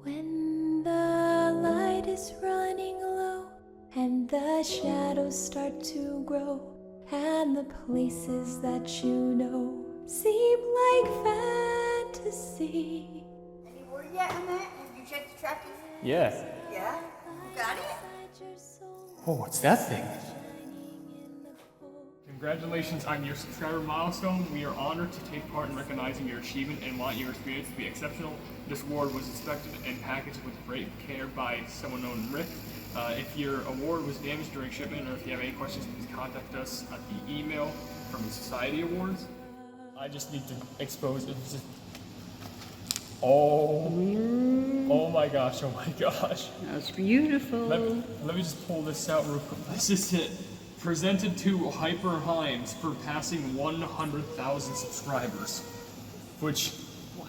When the light is running low and the shadows start to grow and the places that you know seem like fantasy. Any word yet on that? Have you checked the tracking? Yeah. Yeah? You got it? Oh, what's that thing? Congratulations on your subscriber milestone. We are honored to take part in recognizing your achievement and want your experience to be exceptional. This award was inspected and packaged with great care by someone known Rick. If your award was damaged during shipment or if you have any questions, please contact us at the email from the Society Awards. I just need to expose it. Oh my gosh, oh my gosh. That's beautiful. Let me just pull this out real quick. This is it. Presented to HyperHimes for passing 100,000 subscribers. Which, Wow.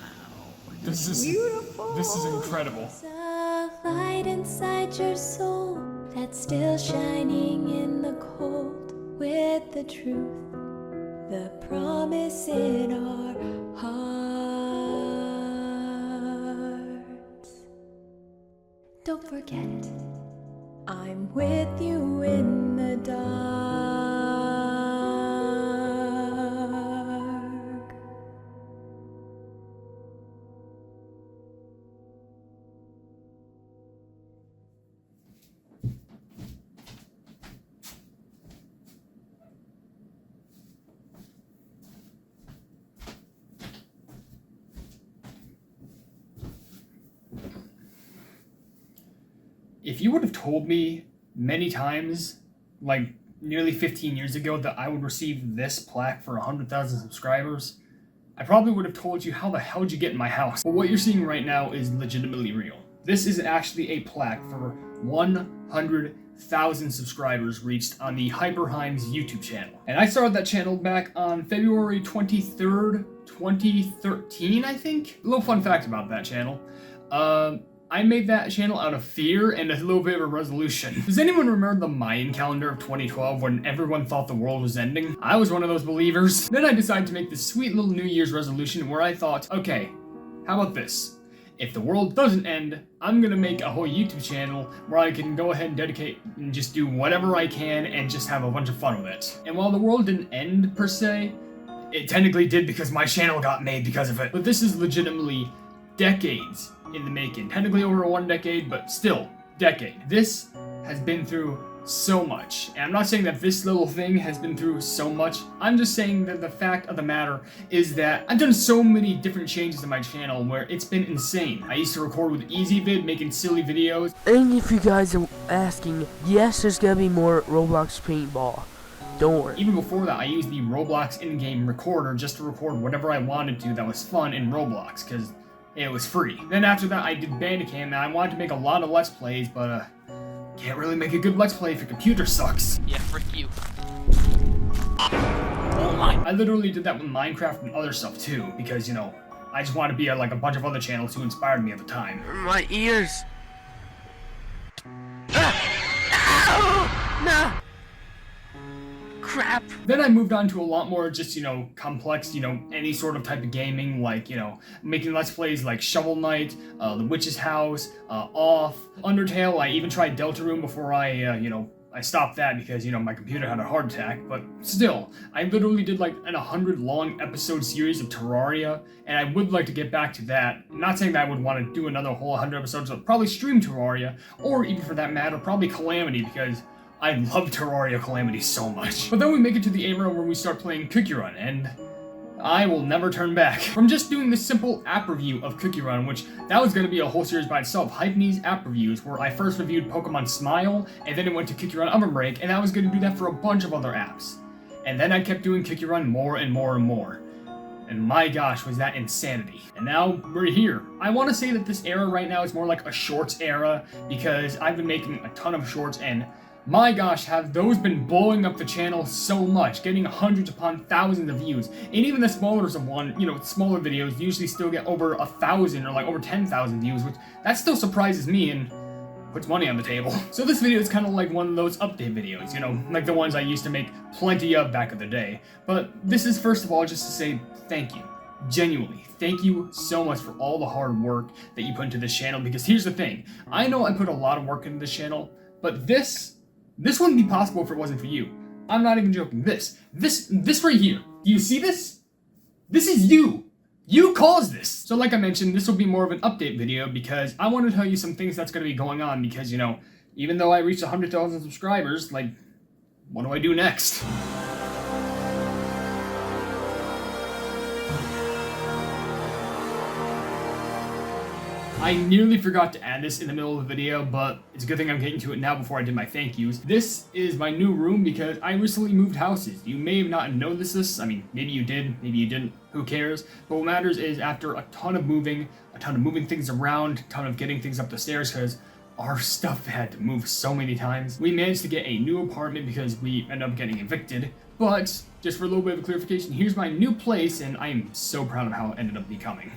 this is Beautiful. This is incredible. There's a light inside your soul that's still shining in the cold with the truth, the promise in our hearts. Don't forget, I'm with you in the dark. If you would have told me many times, like nearly 15 years ago, that I would receive this plaque for 100,000 subscribers, I probably would have told you, how the hell did you get in my house? But what you're seeing right now is legitimately real. This is actually a plaque for 100,000 subscribers reached on the HyperHimes YouTube channel. And I started that channel back on February 23rd, 2013, I think? A little fun fact about that channel. I made that channel out of fear and a little bit of a resolution. Does anyone remember the Mayan calendar of 2012 when everyone thought the world was ending? I was one of those believers. Then I decided to make this sweet little New Year's resolution where I thought, okay, how about this? If the world doesn't end, I'm gonna make a whole YouTube channel where I can go ahead and dedicate and just do whatever I can and just have a bunch of fun with it. And while the world didn't end per se, it technically did because my channel got made because of it. But this is legitimately decades in the making. Technically over 1 decade, but still, decade. This has been through so much. And I'm not saying that this little thing has been through so much. I'm just saying that the fact of the matter is that I've done so many different changes to my channel where it's been insane. I used to record with EasyVid, making silly videos. And if you guys are asking, yes, there's gonna be more Roblox paintball. Don't worry. Even before that, I used the Roblox In-Game Recorder just to record whatever I wanted to that was fun in Roblox, because it was free. Then after that, I did Bandicam, and I wanted to make a lot of Let's Plays, but can't really make a good Let's Play if your computer sucks. Yeah, frick you. Oh my. I literally did that with Minecraft and other stuff too, because, you know, I just wanted to be like a bunch of other channels who inspired me at the time. My ears. Ah! No. Crap. Then I moved on to a lot more just, you know, complex, you know, any sort of type of gaming, like, you know, making Let's Plays like Shovel Knight, The Witch's House, Off, Undertale. I even tried Deltarune before I stopped that because, you know, my computer had a heart attack, but still, I literally did like an 100 long episode series of Terraria, and I would like to get back to that. I'm not saying that I would want to do another whole 100 episodes, but probably stream Terraria, or even for that matter, probably Calamity, because I love Terraria Calamity so much. But then we make it to the era where we start playing Cookie Run, and I will never turn back. From just doing this simple app review of Cookie Run, which that was going to be a whole series by itself, Hypenese app reviews, where I first reviewed Pokemon Smile, and then it went to Cookie Run OvenBreak, and I was going to do that for a bunch of other apps. And then I kept doing Cookie Run more and more and more. And my gosh, was that insanity. And now we're here. I want to say that this era right now is more like a shorts era, because I've been making a ton of shorts, and my gosh, have those been blowing up the channel so much, getting hundreds upon thousands of views. And even the smallest of one, you know, smaller videos usually still get over 1,000 or like over 10,000 views, which that still surprises me and puts money on the table. So this video is kind of like one of those update videos, you know, like the ones I used to make plenty of back in the day. But this is first of all just to say thank you. Genuinely, thank you so much for all the hard work that you put into this channel, because here's the thing. I know I put a lot of work into this channel, but this wouldn't be possible if it wasn't for you. I'm not even joking. This right here. Do you see this? This is you. You caused this. So like I mentioned, this will be more of an update video because I want to tell you some things that's going to be going on because, you know, even though I reached 100,000 subscribers, like, what do I do next? I nearly forgot to add this in the middle of the video, but it's a good thing I'm getting to it now before I did my thank yous. This is my new room because I recently moved houses. You may have not noticed this. I mean, maybe you did, maybe you didn't. Who cares? But what matters is after a ton of moving things around, a ton of getting things up the stairs because our stuff had to move so many times, we managed to get a new apartment because we ended up getting evicted. But just for a little bit of clarification, here's my new place and I am so proud of how it ended up becoming.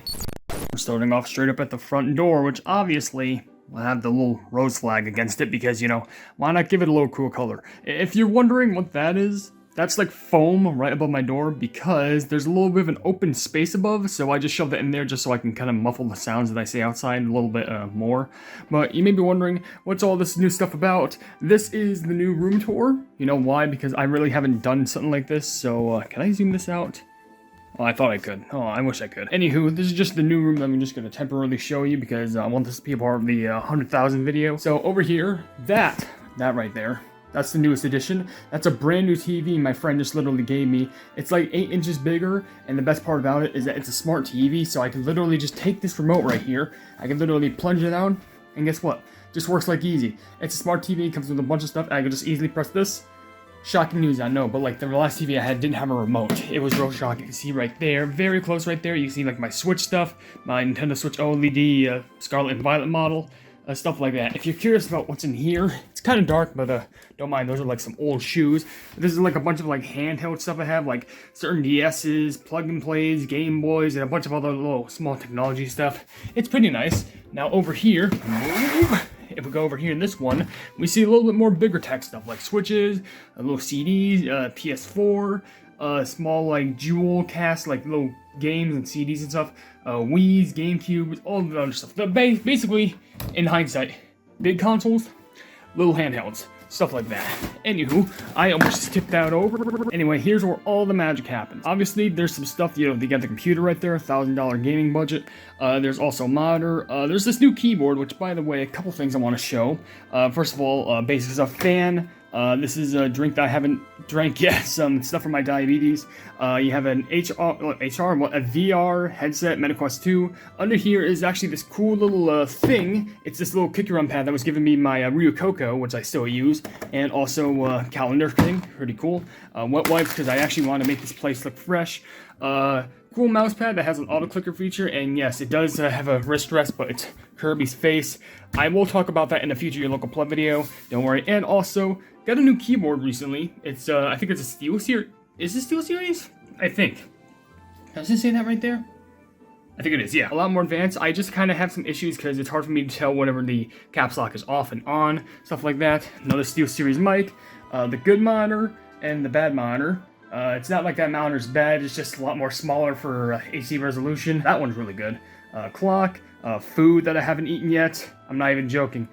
We're starting off straight up at the front door, which obviously will have the little rose flag against it because, you know, why not give it a little cool color? If you're wondering what that is, that's like foam right above my door because there's a little bit of an open space above, so I just shoved it in there just so I can kind of muffle the sounds that I say outside a little bit more. But you may be wondering, what's all this new stuff about? This is the new room tour. You know why? Because I really haven't done something like this, so can I zoom this out? Oh, I thought I could. Oh, I wish I could. Anywho, this is just the new room that I'm just going to temporarily show you because I want this to be a part of the 100,000 video. So over here, that right there, that's the newest edition. That's a brand new TV my friend just literally gave me. It's like 8 inches bigger, and the best part about it is that it's a smart TV, so I can literally just take this remote right here. I can literally plunge it down, and guess what? Just works like easy. It's a smart TV, comes with a bunch of stuff, and I can just easily press this. Shocking news, I know, but like the last TV I had didn't have a remote. It was real shocking. You can see right there, very close right there, you can see like my Switch stuff, my Nintendo Switch OLED Scarlet and Violet model, stuff like that. If you're curious about what's in here, it's kind of dark, but don't mind, those are like some old shoes. This is like a bunch of like handheld stuff I have, like certain DS's, plug and plays, Game Boys, and a bunch of other little small technology stuff. It's pretty nice. Now over here, if we go over here in this one, we see a little bit more bigger tech stuff like switches, little CDs, PS4, small like jewel cast, like little games and CDs and stuff, Wii's, GameCube, all the other stuff. Basically, in hindsight, big consoles, little handhelds. Stuff like that. Anywho, I almost tipped that over. Anyway, here's where all the magic happens. Obviously, there's some stuff, you know, they got the computer right there, $1,000 gaming budget. There's also a monitor. There's this new keyboard, which, by the way, a couple things I want to show. Ffirst of all, basic stuff, fan. This is a drink that I haven't drank yet, some stuff for my diabetes. You have an a VR headset, MetaQuest 2. Under here is actually this cool little thing. It's this little kick run pad that was given me my Ryukoku, which I still use, and also calendar thing, pretty cool. Wet wipes, because I actually want to make this place look fresh. Cool mouse pad that has an auto clicker feature, and yes, it does have a wrist rest, but it's Kirby's face. I will talk about that in a future Your Local Plug video, don't worry. And also, got a new keyboard recently. It's, I think it's a Steel Series. Is it Steel Series? I think. Does it say that right there? I think it is, yeah. A lot more advanced. I just kind of have some issues because it's hard for me to tell whenever the caps lock is off and on, stuff like that. Another Steel Series mic, the good monitor, and the bad monitor. It's not like that monitor's bad, it's just a lot more smaller for AC resolution. That one's really good. Clock, food that I haven't eaten yet. I'm not even joking.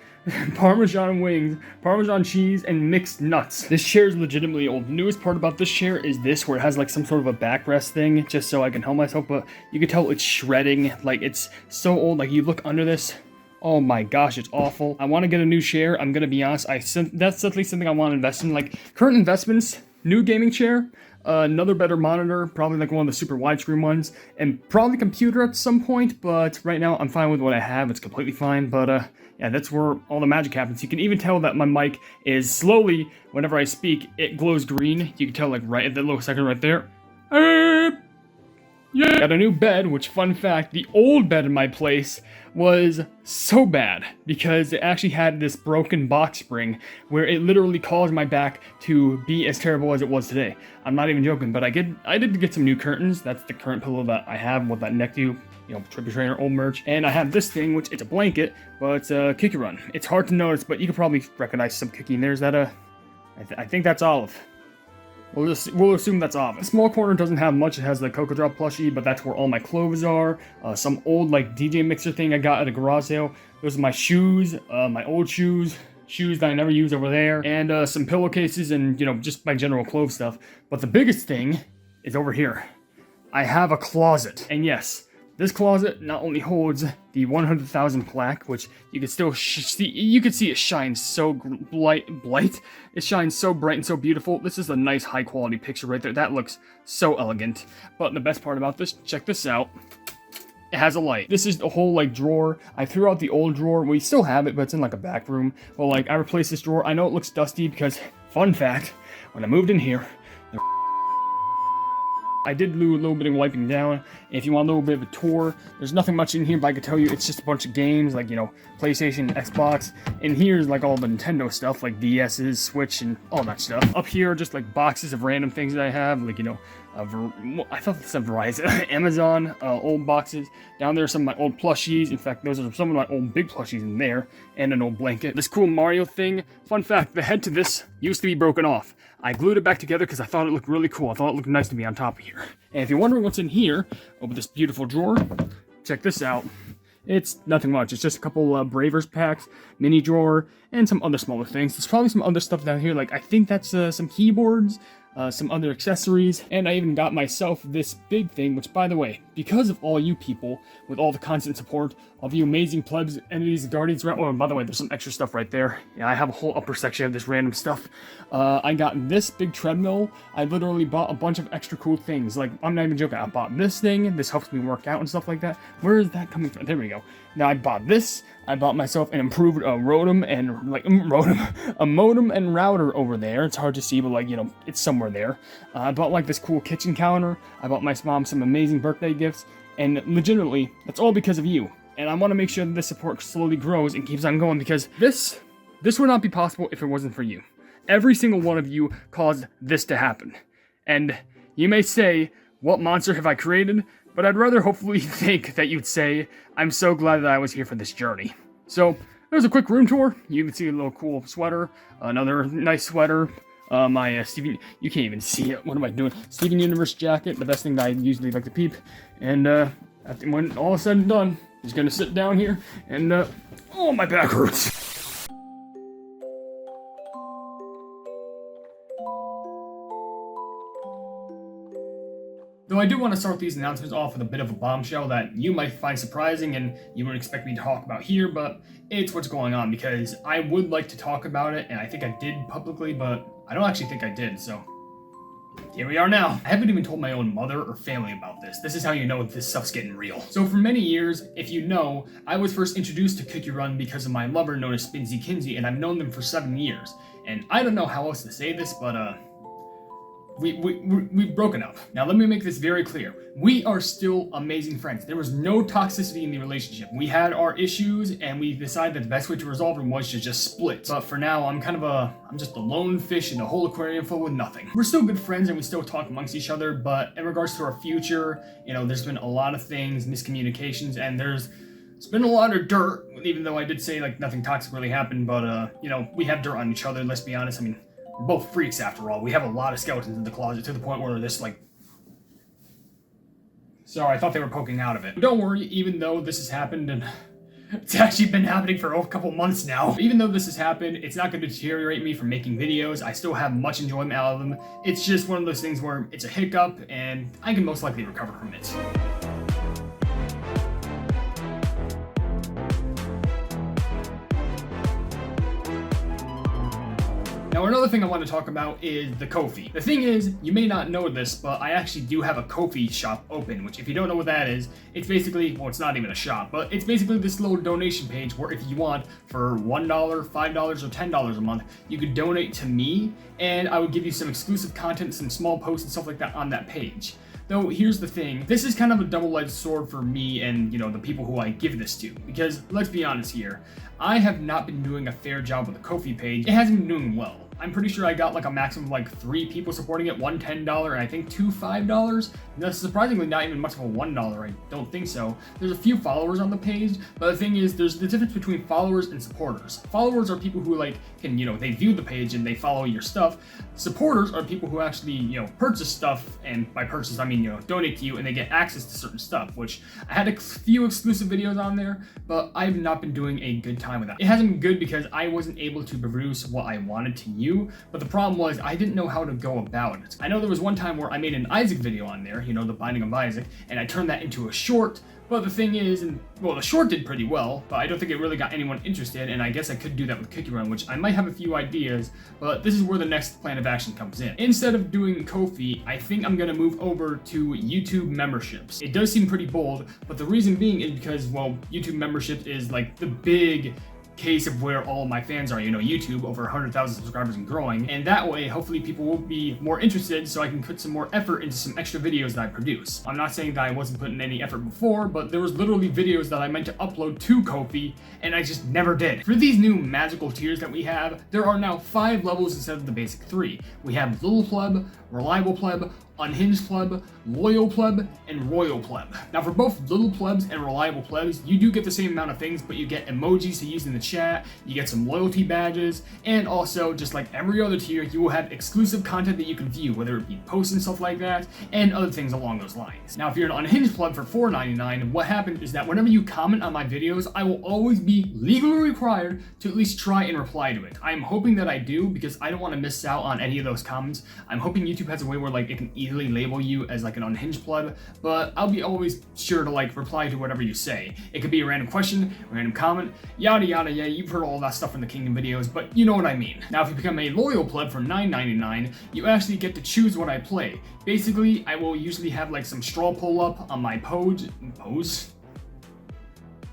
Parmesan wings, Parmesan cheese, and mixed nuts. This chair is legitimately old. The newest part about this chair is this, where it has like some sort of a backrest thing, just so I can help myself, but you can tell it's shredding. Like, it's so old. Like, you look under this, oh my gosh, it's awful. I want to get a new chair. I'm gonna be honest, that's definitely something I want to invest in. Like, current investments, new gaming chair, another better monitor, probably like one of the super widescreen ones, and probably computer at some point, but right now I'm fine with what I have. It's completely fine, but yeah, that's where all the magic happens. You can even tell that my mic is slowly, whenever I speak, it glows green. You can tell like right at that little second right there. Yeah. Got a new bed, which, fun fact, the old bed in my place was so bad because it actually had this broken box spring where it literally caused my back to be as terrible as it was today. I'm not even joking, but I did get some new curtains. That's the current pillow that I have with that neck view, you know, Trippy Trainer old merch. And I have this thing, which it's a blanket, but it's a Kiki Run. It's hard to notice, but you can probably recognize some Kiki in there. Is that I think that's Olive. We'll assume that's off. The small corner doesn't have much. It has the Cocoa Drop plushie, but that's where all my clothes are. Some old like DJ mixer thing I got at a garage sale. Those are my shoes, my old shoes that I never use over there, and some pillowcases and, you know, just my general clothes stuff. But the biggest thing is over here. I have a closet, and yes, this closet not only holds the 100,000 plaque, which you can still see. You can see it shines so bright. It shines so bright and so beautiful. This is a nice, high-quality picture right there. That looks so elegant. But the best part about this, check this out. It has a light. This is the whole like drawer. I threw out the old drawer. We still have it, but it's in like a back room. Well, like I replaced this drawer. I know it looks dusty because, fun fact, when I moved in here, I did do a little bit of wiping down. If you want a little bit of a tour, there's nothing much in here, but I can tell you it's just a bunch of games, like, you know, PlayStation, Xbox. And here's like all the Nintendo stuff, like DS's, Switch, and all that stuff. Up here, just like boxes of random things that I have, like, you know, I thought this said Verizon, Amazon, old boxes. Down there are some of my old plushies. In fact, those are some of my old big plushies in there, and an old blanket. This cool Mario thing. Fun fact, the head to this used to be broken off. I glued it back together because I thought it looked really cool. I thought it looked nice to be on top of here. And if you're wondering what's in here, over this beautiful drawer, check this out. It's nothing much. It's just a couple Bravers packs, mini drawer, and some other smaller things. There's probably some other stuff down here. Like, I think that's some keyboards, some other accessories, and I even got myself this big thing, which, by the way, because of all you people, with all the constant support, of you amazing plebs, entities, guardians, oh, and by the way, there's some extra stuff right there. Yeah, I have a whole upper section of this random stuff. I got this big treadmill. I literally bought a bunch of extra cool things. Like, I'm not even joking, I bought this thing. This helps me work out and stuff like that. Where is that coming from? There we go. Now, I bought this. I bought myself an improved modem and router over there. It's hard to see, but, like, you know, it's somewhere there. I bought like this cool kitchen counter. I bought my mom some amazing birthday gifts, and legitimately, that's all because of you. And I want to make sure that this support slowly grows and keeps on going, because this would not be possible if it wasn't for you. Every single one of you caused this to happen. And you may say, what monster have I created? But I'd rather hopefully think that you'd say, I'm so glad that I was here for this journey. So, there's a quick room tour. You can see a little cool sweater, another nice sweater, my Steven, you can't even see it, what am I doing? Steven Universe jacket, the best thing that I usually like to peep. And when all is said and done, just gonna sit down here and, oh, my back hurts. Though I do want to start these announcements off with a bit of a bombshell that you might find surprising and you wouldn't expect me to talk about here, but it's what's going on, because I would like to talk about it, and I think I did publicly, but I don't actually think I did, so here we are now. I haven't even told my own mother or family about this. This is how you know this stuff's getting real. So for many years, if you know, I was first introduced to Cookie Run because of my lover known as Spinsy Kinsey, and I've known them for 7 years. And I don't know how else to say this, but we've broken up. Now let me make this very clear. We are still amazing friends. There was no toxicity in the relationship. We had our issues, and we decided that the best way to resolve them was to just split. But for now, I'm just a lone fish in a whole aquarium full with nothing. We're still good friends and we still talk amongst each other, but in regards to our future, you know, there's been a lot of things, miscommunications, and it's been a lot of dirt, even though I did say like nothing toxic really happened, but you know, we have dirt on each other, let's be honest. I mean, we're both freaks after all. We have a lot of skeletons in the closet to the point where this like... Sorry, I thought they were poking out of it. But don't worry, even though this has happened, and it's actually been happening for a couple months now. Even though this has happened, it's not going to deteriorate me from making videos. I still have much enjoyment out of them. It's just one of those things where it's a hiccup, and I can most likely recover from it. Now, another thing I want to talk about is the Ko-fi. The thing is, you may not know this, but I actually do have a Ko-fi shop open, which if you don't know what that is, it's basically, well, it's not even a shop, but it's basically this little donation page where if you want, for $1, $5, or $10 a month, you could donate to me, and I would give you some exclusive content, some small posts and stuff like that on that page. Though, here's the thing, this is kind of a double-edged sword for me and, you know, the people who I give this to. Because, let's be honest here, I have not been doing a fair job with the Ko-fi page. It hasn't been doing well. I'm pretty sure I got like a maximum of like 3 people supporting it, one $10 and I think 2 $5. That's surprisingly not even much of a $1, I don't think so. There's a few followers on the page, but the thing is, there's the difference between followers and supporters. Followers are people who like can, they view the page and they follow your stuff. Supporters are people who actually, purchase stuff, and by purchase I mean, donate to you and they get access to certain stuff, which I had a few exclusive videos on there, but I've not been doing a good time with that. It hasn't been good because I wasn't able to produce what I wanted to you, but the problem was I didn't know how to go about it. I know there was one time where I made an Isaac video on there, the Binding of Isaac, and I turned that into a short. But the thing is, the short did pretty well, but I don't think it really got anyone interested, and I guess I could do that with Cookie Run, which I might have a few ideas, but this is where the next plan of action comes in. Instead of doing Ko-fi, I think I'm gonna move over to YouTube memberships. It does seem pretty bold, but the reason being is because, YouTube membership is like the big case of where all my fans are, YouTube, over 100,000 subscribers and growing, and that way hopefully people will be more interested so I can put some more effort into some extra videos that I produce. I'm not saying that I wasn't putting any effort before, but there was literally videos that I meant to upload to Ko-fi and I just never did. For these new magical tiers that we have, there are now 5 levels instead of the basic 3. We have Little Pleb, Reliable Pleb, Unhinged Pleb, Loyal Pleb, and Royal Pleb. Now for both Little Plebs and Reliable Plebs, you do get the same amount of things, but you get emojis to use in the chat, you get some loyalty badges, and also, just like every other tier, you will have exclusive content that you can view, whether it be posts and stuff like that, and other things along those lines. Now if you're an Unhinged Pleb for $4.99, what happens is that whenever you comment on my videos, I will always be legally required to at least try and reply to it. I am hoping that I do, because I don't want to miss out on any of those comments. I'm hoping YouTube has a way where it can easily label you as like an Unhinged Pleb, but I'll be always sure to reply to whatever you say. It could be a random question, a random comment, yada yada, yeah, you've heard all that stuff in the Kingdom videos, but you know what I mean. Now if you become a Loyal Pleb for $9.99, you actually get to choose what I play. Basically, I will usually have some straw pull up on my pose.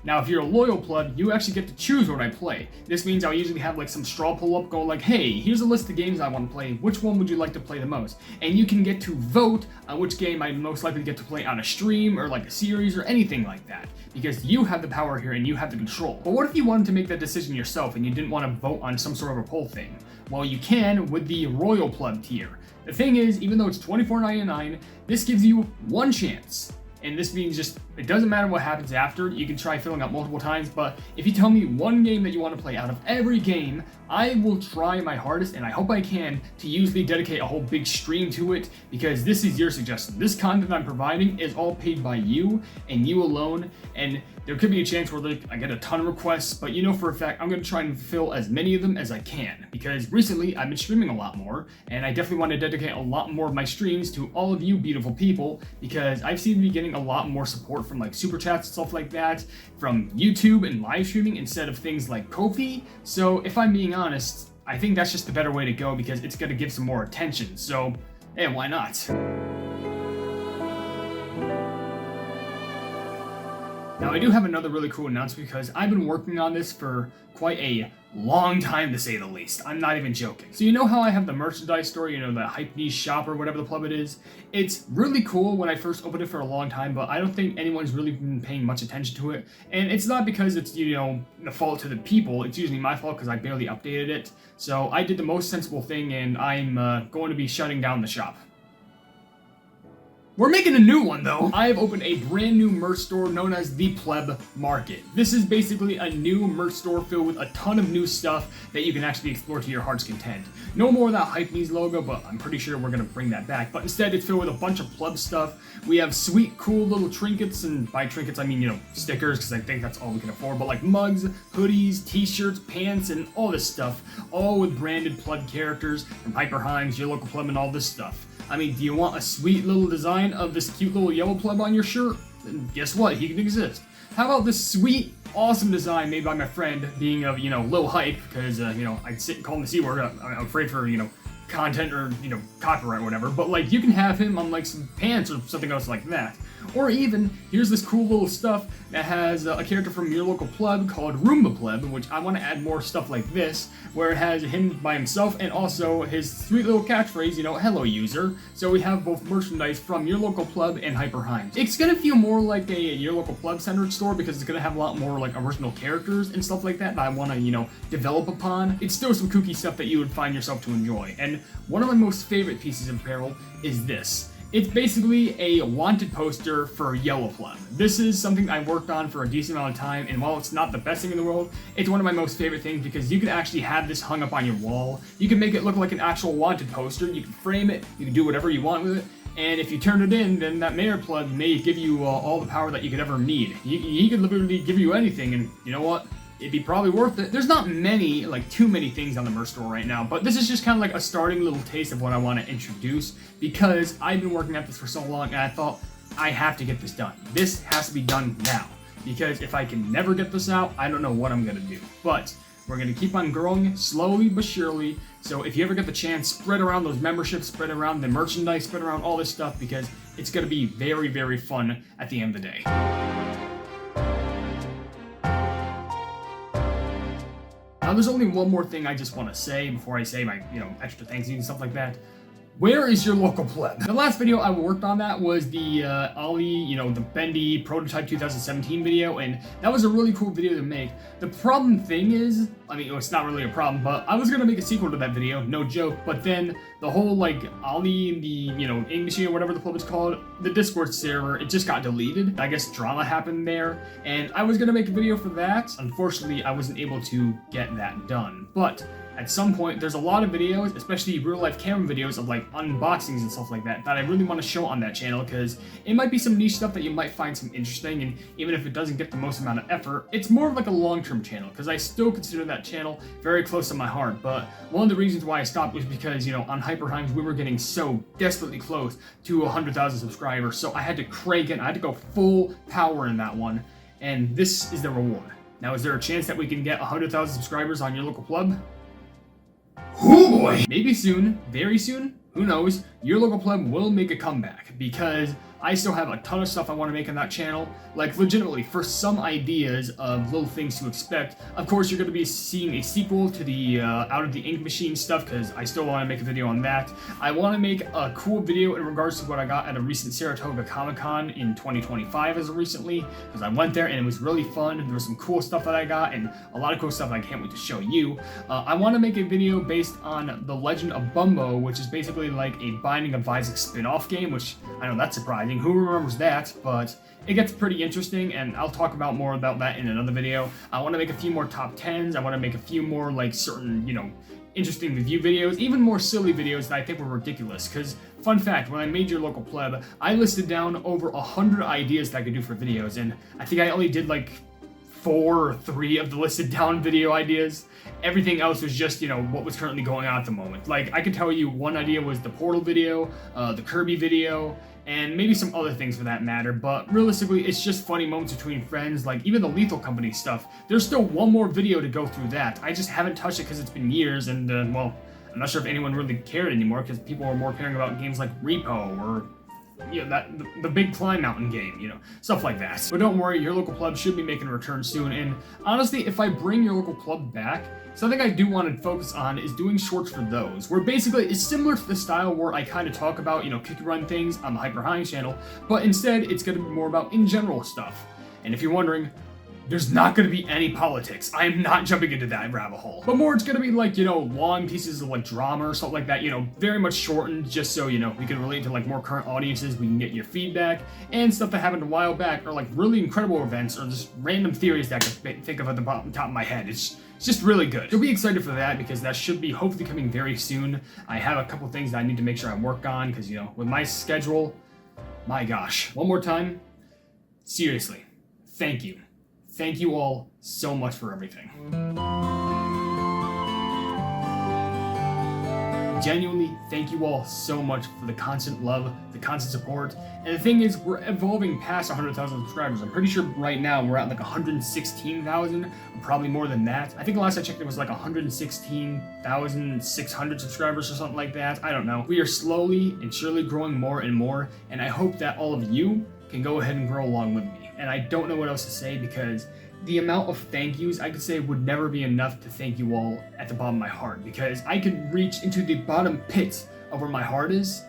Now, if you're a Loyal Pleb, you actually get to choose what I play. This means I'll usually have some straw pull-up going hey, here's a list of games I want to play, which one would you like to play the most? And you can get to vote on which game I'd most likely get to play on a stream, or a series, or anything like that. Because you have the power here and you have the control. But what if you wanted to make that decision yourself and you didn't want to vote on some sort of a poll thing? Well, you can with the Royal Pleb tier. The thing is, even though it's $24.99, this gives you one chance. And this means it doesn't matter what happens after, you can try filling up multiple times, but if you tell me one game that you want to play out of every game, I will try my hardest, and I hope I can, to usually dedicate a whole big stream to it, because this is your suggestion. This content I'm providing is all paid by you, and you alone, and there could be a chance where I get a ton of requests, but for a fact, I'm going to try and fill as many of them as I can, because recently I've been streaming a lot more, and I definitely want to dedicate a lot more of my streams to all of you beautiful people, because I've seen me getting a lot more support from super chats and stuff like that, from YouTube and live streaming instead of things like Ko-fi. So if I'm being honest, I think that's just the better way to go, because it's going to give some more attention. So, hey, why not? Now, I do have another really cool announcement, because I've been working on this for quite a long time, to say the least. I'm not even joking. So you know how I have the merchandise store, the Hypenese shop or whatever the pleb it is? It's really cool when I first opened it for a long time, but I don't think anyone's really been paying much attention to it. And it's not because it's, the fault to the people. It's usually my fault because I barely updated it. So I did the most sensible thing, and I'm going to be shutting down the shop. We're making a new one, though. I have opened a brand new merch store known as the Pleb Market. This is basically a new merch store filled with a ton of new stuff that you can actually explore to your heart's content. No more of that Hypenese logo, but I'm pretty sure we're gonna bring that back. But instead, it's filled with a bunch of Pleb stuff. We have sweet, cool little trinkets, and by trinkets I mean, stickers, because I think that's all we can afford, but mugs, hoodies, t-shirts, pants, and all this stuff, all with branded Pleb characters from HyperHimes, your local Pleb, and all this stuff. I mean, do you want a sweet little design of this cute little yellow Pleb on your shirt? Then guess what? He can exist. How about this sweet, awesome design made by my friend, being of, Lil Hype, because, I'd sit and call him the C word. I'm afraid for, content or, copyright or whatever, but, you can have him on, some pants or something else like that. Or even, here's this cool little stuff that has a character from your local pleb called Roomba Pleb, which I want to add more stuff like this, where it has him by himself and also his sweet little catchphrase, hello user. So we have both merchandise from your local pleb and HyperHimes. It's gonna feel more like a your local pleb centered store because it's gonna have a lot more like original characters and stuff like that I want to, develop upon. It's still some kooky stuff that you would find yourself to enjoy. And one of my most favorite pieces of apparel is this. It's basically a wanted poster for Yellow Pleb. This is something I worked on for a decent amount of time, and while it's not the best thing in the world, it's one of my most favorite things because you can actually have this hung up on your wall. You can make it look like an actual wanted poster, you can frame it, you can do whatever you want with it, and if you turn it in, then that mayor pleb may give you all the power that you could ever need. He could literally give you anything, and you know what? It'd be probably worth it. There's not many, too many things on the merch store right now, but this is just kind of like a starting little taste of what I want to introduce because I've been working at this for so long and I thought I have to get this done. This has to be done now because if I can never get this out, I don't know what I'm going to do. But we're going to keep on growing slowly but surely. So if you ever get the chance, spread around those memberships, spread around the merchandise, spread around all this stuff because it's going to be very, very fun at the end of the day. Now, there's only one more thing I just want to say before I say my, extra thanks you and stuff like that. Where is your local pleb? The last video I worked on that was the Ollie, the Bendy Prototype 2017 video, and that was a really cool video to make. The problem thing is, it's not really a problem, but I was gonna make a sequel to that video, no joke, but then the whole, Ollie and the, ink machine or whatever the pleb is called, the Discord server, it just got deleted. I guess drama happened there, and I was gonna make a video for that. Unfortunately, I wasn't able to get that done, but at some point, there's a lot of videos, especially real-life camera videos of unboxings and stuff like that I really want to show on that channel because it might be some niche stuff that you might find some interesting, and even if it doesn't get the most amount of effort, it's more of a long-term channel because I still consider that channel very close to my heart. But one of the reasons why I stopped was because, on HyperHimes, we were getting so desperately close to 100,000 subscribers, so I had to crank it. I had to go full power in that one, and this is the reward. Now, is there a chance that we can get 100,000 subscribers on your local pleb? Oh boy! Maybe soon, very soon, who knows, your local pleb will make a comeback because I still have a ton of stuff I want to make on that channel. Legitimately, for some ideas of little things to expect. Of course, you're going to be seeing a sequel to the Out of the Ink Machine stuff because I still want to make a video on that. I want to make a cool video in regards to what I got at a recent Saratoga Comic-Con in 2025 as of recently because I went there and it was really fun. There was some cool stuff that I got and a lot of cool stuff I can't wait to show you. I want to make a video based on The Legend of Bumbo, which is basically like a Binding of Isaac spin-off game, which I know that's surprising. Who remembers that? But it gets pretty interesting, and I'll talk about more about that in another video. I want to make a few more top 10s. I want to make a few more certain, interesting review videos, even more silly videos that I think were ridiculous. Because, fun fact, when I made your local pleb, I listed down over 100 ideas that I could do for videos, and I think I only did 4 or 3 of the listed down video ideas. Everything else was just, what was currently going on at the moment. I could tell you one idea was the Portal video, the Kirby video, and maybe some other things for that matter, but realistically, it's just funny moments between friends, even the Lethal Company stuff. There's still one more video to go through that. I just haven't touched it because it's been years, and, well, I'm not sure if anyone really cared anymore because people are more caring about games like Repo or the big Climb Mountain game, stuff like that. But don't worry, your local pleb should be making a return soon, and honestly, if I bring your local pleb back, something I do want to focus on is doing shorts for those, where basically it's similar to the style where I kind of talk about, kick and run things on the HyperHimes channel, but instead it's going to be more about in general stuff. And if you're wondering, there's not going to be any politics. I am not jumping into that rabbit hole. But more, it's going to be long pieces of drama or something like that, very much shortened just so, we can relate to more current audiences, we can get your feedback, and stuff that happened a while back, or really incredible events, or just random theories that I could think of at the top of my head. It's just really good. So be excited for that because that should be hopefully coming very soon. I have a couple things that I need to make sure I work on because, with my schedule, my gosh. One more time, seriously, thank you. Thank you all so much for everything. Genuinely, thank you all so much for the constant love, the constant support. And the thing is, we're evolving past 100,000 subscribers. I'm pretty sure right now we're at 116,000, or probably more than that. I think the last I checked it was 116,600 subscribers or something like that. I don't know. We are slowly and surely growing more and more, and I hope that all of you can go ahead and grow along with me. And I don't know what else to say, because the amount of thank yous I could say would never be enough to thank you all at the bottom of my heart, because I could reach into the bottom pit of where my heart is,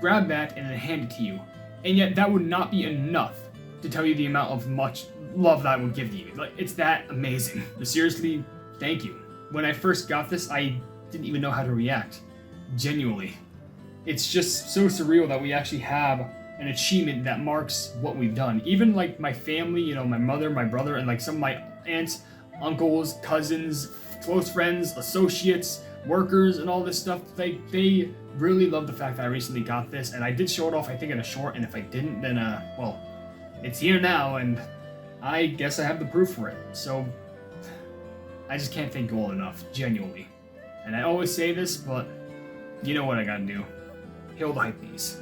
grab that, and then hand it to you. And yet that would not be enough to tell you the amount of much love that I would give to you. Like, it's that amazing. But seriously, thank you. When I first got this, I didn't even know how to react. Genuinely. It's just so surreal that we actually have an achievement that marks what we've done. Even like my family, you know, my mother, my brother, and like some of my aunts, uncles, cousins, close friends, associates, workers, and all this stuff, they really love the fact that I recently got this. And I did show it off, I think, in a short, and if I didn't, then well, it's here now, and I guess I have the proof for it. So I just can't thank you all enough, genuinely. And I always say this, but you know what I gotta do. Hail the Hypenese.